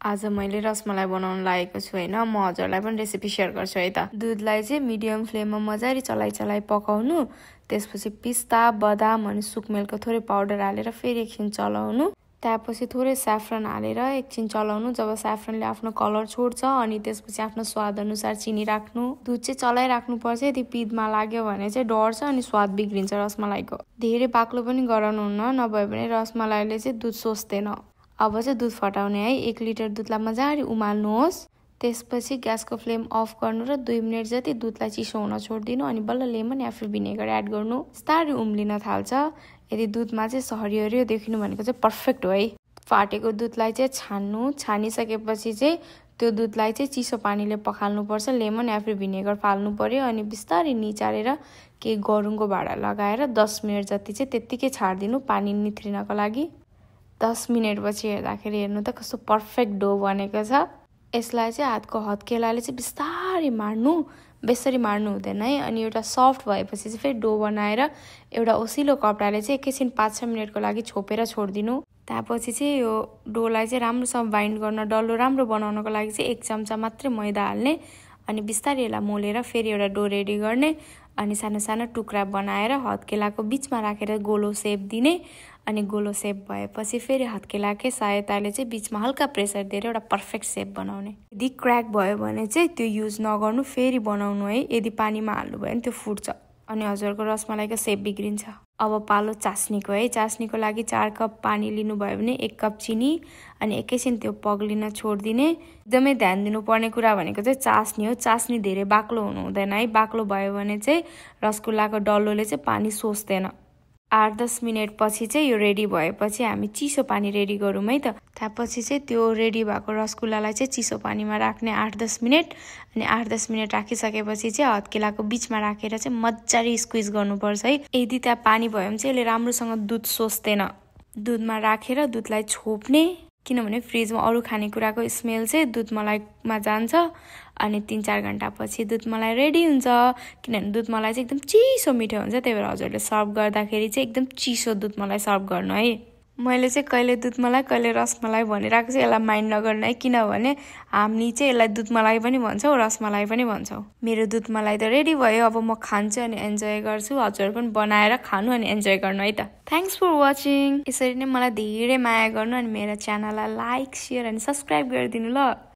आज मैले रसमलाई बनाउन लागेको छु हैन। म हजुरलाई पनि रेसिपी शेयर गर्छु है त। दुधलाई चाहिँ मिडियम फ्लेममा मजाले चलाइ पकाउनु, त्यसपछि पिस्ता, बदाम अनि सुकमेलको थोरै पाउडर हालेर फेरि एकछिन चलाउनु, त्यसपछि थोरै स्याफ्रन हालेर एकछिन चलाउनु। जब स्याफ्रनले आफ्नो कलर छोड्छ अनि त्यसपछि आफ्नो स्वाद अनुसार चिनी राख्नु। दुध चाहिँ चलाइराख्नु पर्छ, यदि पिदमा लाग्यो भने चाहिँ डढ्छ अनि स्वाद बिग्रिन्छ रसमलाईको। धेरै बाक्लो पनि गराउनु हुन्न, नभए भने रसमलाईले चाहिँ दुध सोच्दैन। अब चाहिँ दुध फटाउने है। 1 लिटर दुधलाई मजाले उमाल्नुहोस्, त्यसपछि ग्यासको फ्लेम अफ गर्नु र 2 मिनेट जति दुधलाई चिसो हुन छोड्दिनु अनि बल्ल लेमन या फिर भिनेगर एड गर्नु। बिस्तारै उम्लिन थाल्छ। यदि दुधमा चाहिँ हरियो देखिनु भनेको चाहिँ पर्फेक्ट हो है। फाटेको दुधलाई चाहिँ छान्नु, छानिसकेपछि चाहिँ त्यो दुधलाई चाहिँ चिसो पानीले पखाल्नुपर्छ, लेमन या फिर भिनेगर फाल्नु पर्यो अनि बिस्तारै निचारेर केही गरुङको भाँडा लगाएर 10 मिनेट जति चाहिँ त्यत्तिकै छाड्दिनु पानी निथ्रिनको लागि। 10 मिनेट पछि हेर्दाखेरि हेर्नु त कस्तो पर्फेक्ट डो बनेको छ। यसलाई चाहिँ हातको हत्केलाले चाहिँ बिस्तारै मार्नु, बेसरी मार्नु हुँदैन है। अनि एउटा सफ्ट भएपछि चाहिँ फेरि डो बनाएर एउटा ओसिलो कपडाले चाहिँ एकैछिन 5-6 मिनेटको लागि छोपेर छोड्दिनु। त्यसपछि चाहिँ यो डोलाई चाहिँ राम्रोसँग बाइन्ड गर्न, डल्लो राम्रो बनाउनको लागि चाहिँ 1 चम्चा मात्रै मैदा हाल्ने अनि बिस्तारै यसलाई मोलेर फेरि एउटा डो रेडी गर्ने अनि सानो सानो टुक्रा बनाएर हत्केलाको बिचमा राखेर गोलो सेप दिने अनि गोलो सेप भएपछि फेरि हत्केलाकै सहायताले चाहिँ बिचमा हल्का प्रेसर दिएर एउटा पर्फेक्ट सेप बनाउने। यदि क्र्याक भयो भने चाहिँ त्यो युज नगर्नु, फेरि बनाउनु है। यदि पानीमा हाल्नु भयो भने त्यो फुट्छ अनि हजुरको रसमलाईको सेप बिग्रिन्छ। अब पालो चास्नीको है। चास्नीको लागि 4 कप पानी लिनुभयो भने 1 कप चिनी अनि एकैछिन त्यो पग्लिन छोड्दिने। एकदमै ध्यान दिनुपर्ने कुरा भनेको चाहिँ चास्नी हो। चास्नी धेरै बाक्लो हुनु हुँदैन है। बाक्लो भयो भने चाहिँ रसगुल्लाको डल्लोले चाहिँ पानी सोच्दैन। 8-10 मिनेट पछि चाहिँ यो रेडी भएपछि हामी चिसो पानी रेडी गरौँ है त। त्यसपछि चाहिँ त्यो रेडी भएको रसगुल्लालाई चाहिँ चिसो पानीमा राख्ने 8-10 मिनेट अनि 8-10 मिनेट राखिसकेपछि चाहिँ हत्केलाको बिचमा राखेर चाहिँ मजाले स्क्विज गर्नुपर्छ है। यदि त्यहाँ पानी भयो भने चाहिँ यसले राम्रोसँग दुध सोच्दैन। दुधमा राखेर दुधलाई छोप्ने, किनभने फ्रिजमा अरू खानेकुराको स्मेल चाहिँ दुध मलाईमा जान्छ अनि 3-4 घण्टा पछि दुध मलाई रेडी हुन्छ। किनभने दुध मलाई चाहिँ एकदम चिसो मिठो हुन्छ, त्यही भएर हजुरले सर्भ गर्दाखेरि चाहिँ एकदम चिसो दुध मलाई सर्भ गर्नु है। मैले चाहिँ कहिले दुध मलाई कहिले रसमलाई भनिरहेको छु, यसलाई माइन्ड नगर्नु है, किनभने हामी चाहिँ यसलाई दुध मलाई पनि भन्छौँ, रसमलाई पनि भन्छौँ। मेरो दुध मलाई त रेडी भयो, अब म खान्छु अनि एन्जोय गर्छु। हजुर पनि बनाएर खानु अनि एन्जोय गर्नु है त। Thanks for watching. यसरी नै मलाई धेरै माया गर्नु अनि मेरो च्यानललाई लाइक, सेयर अनि सब्सक्राइब गरिदिनु ल।